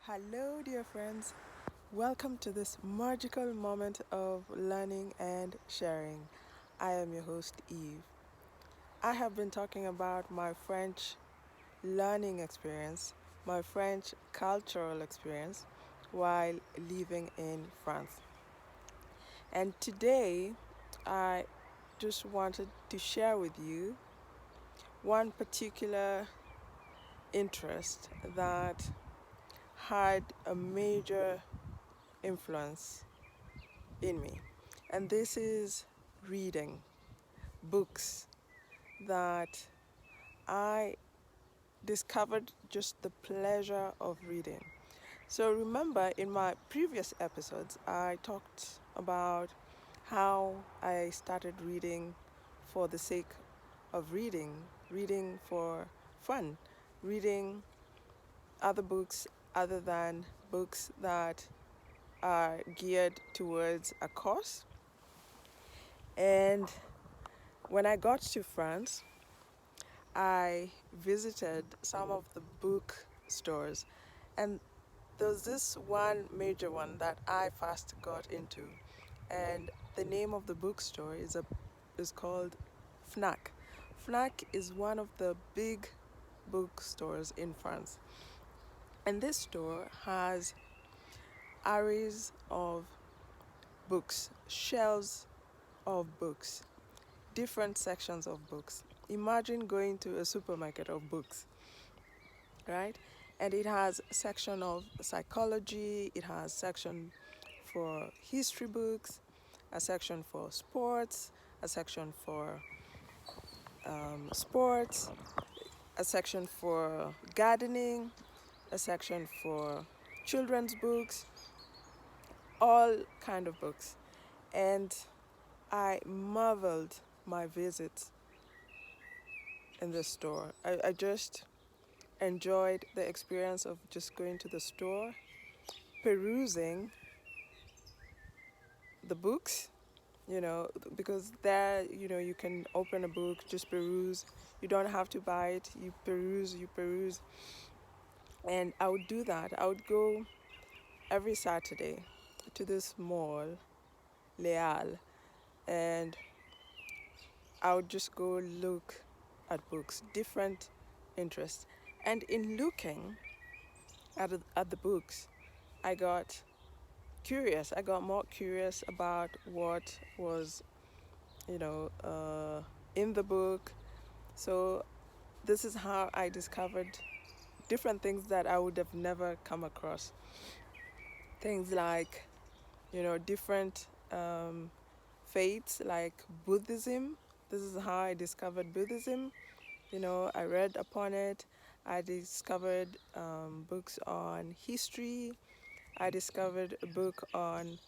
Hello, dear friends. Welcome to this magical moment of learning and sharing. I am your host, Eve. I have been talking about my French learning experience, my French cultural experience while living in France. And today, I just wanted to share with you one particular interest that had a major influence in me. And this is reading books that I discovered just the pleasure of reading. So, remember in my previous episodes, I talked about how I started reading for the sake of reading for fun, reading other books other than books that are geared towards a cause. And when I got to France, I visited some of the bookstores, and there was this one major one that I first got into, and the name of the bookstore is called Fnac. Fnac is one of the big bookstores in France, and this store has arrays of books, shelves of books, different sections of books. Imagine going to a supermarket of books, right? And it has a section of psychology, it has section for history books, a section for sports, a section for sports, a section for gardening, a section for children's books, all kind of books. And I marveled my visit in the store. I just enjoyed the experience of just going to the store, perusing the books, because there, you can open a book, just peruse. You don't have to buy it. You peruse. And I would do that. I would go every Saturday to this mall, Leal, and I would just go look at books, different interests. And in looking at the books, I got curious. I got more curious about what was, you know, uh, in the book. So this is how I discovered different things that I would have never come across. Things like, different faiths like Buddhism. This is how I discovered Buddhism. I read upon it. I discovered books on history. I discovered a book on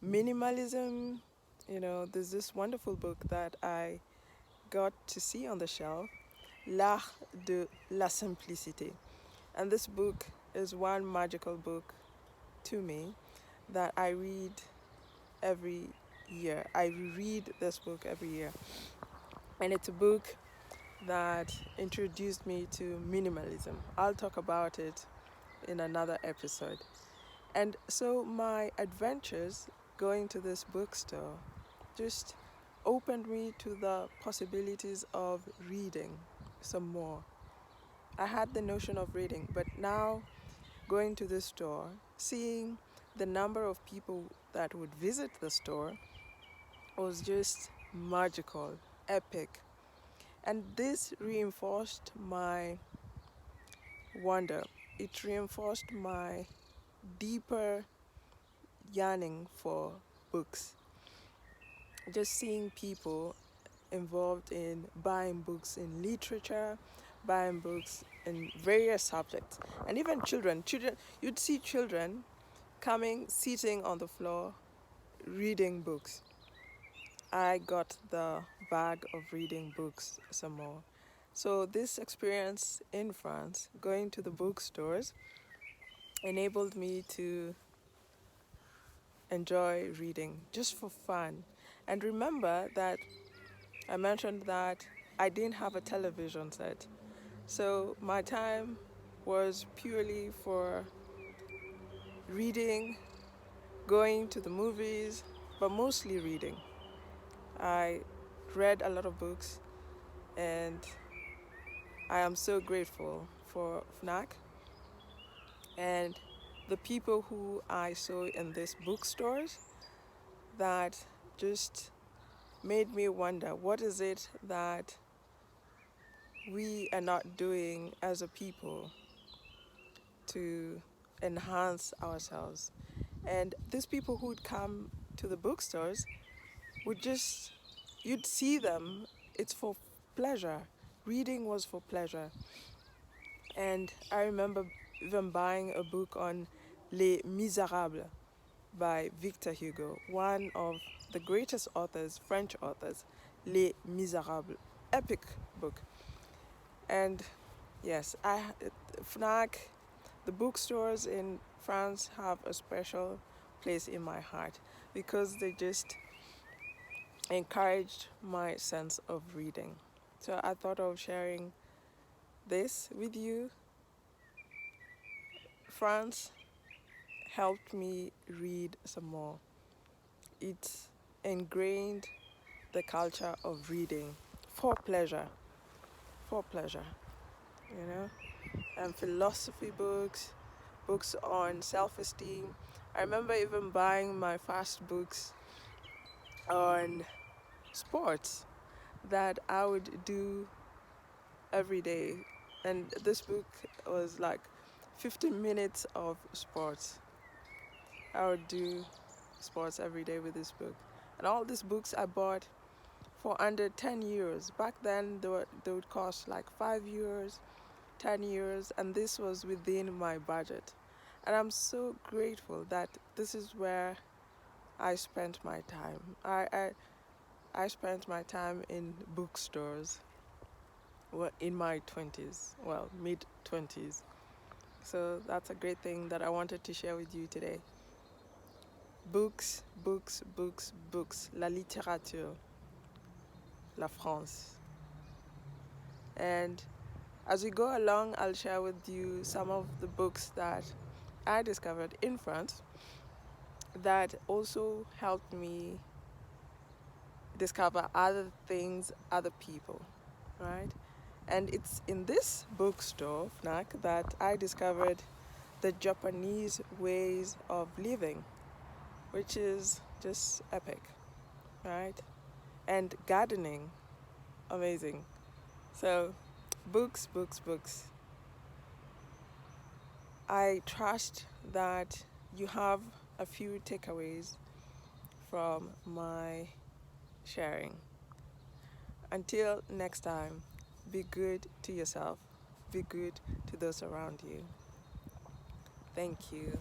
minimalism. There's this wonderful book that I got to see on the shelf, L'Art de la Simplicité. And this book is one magical book to me that I read every year. I read this book every year. And it's a book that introduced me to minimalism. I'll talk about it in another episode. And so my adventures going to this bookstore just opened me to the possibilities of reading some more. I had the notion of reading, but now going to the store, seeing the number of people that would visit the store was just magical, epic. And this reinforced my wonder. It reinforced my deeper yearning for books. Just seeing people involved in buying books in literature, buying books in various subjects, and even children. You'd see children coming, sitting on the floor, reading books. I got the bag of reading books some more. So this experience in France, going to the bookstores, enabled me to enjoy reading just for fun. And remember that I mentioned that I didn't have a television set. So my time was purely for reading, going to the movies, but mostly reading. I read a lot of books, and I am so grateful for FNAC and the people who I saw in these bookstores that just made me wonder, what is it that we are not doing as a people to enhance ourselves? And these people who'd come to the bookstores would just, you'd see them, it's for pleasure. Reading was for pleasure. And I remember even buying a book on Les Misérables by Victor Hugo, one of the greatest authors, French authors. Les Misérables, epic book. And yes, FNAC, the bookstores in France have a special place in my heart because they just encouraged my sense of reading. So I thought of sharing this with you. France helped me read some more. It ingrained the culture of reading for pleasure, for pleasure, you know, and philosophy books, books on self-esteem. I remember even buying my first books on sports that I would do every day. And this book was like 15 minutes of sports. I would do sports every day with this book. And all these books I bought for under 10 years. Back then, they would cost like 5 years, 10 years, and this was within my budget. And I'm so grateful that this is where I spent my time. I spent my time in bookstores in my 20s, well, mid 20s. So that's a great thing that I wanted to share with you today. Books, books, books, books. La littérature, la France. And as we go along, I'll share with you some of the books that I discovered in France that also helped me discover other things, other people, right? And it's in this bookstore, FNAC, that I discovered the Japanese ways of living, which is just epic, right? And gardening, amazing. So, books, books, books. I trust that you have a few takeaways from my sharing. Until next time, be good to yourself, be good to those around you. Thank you.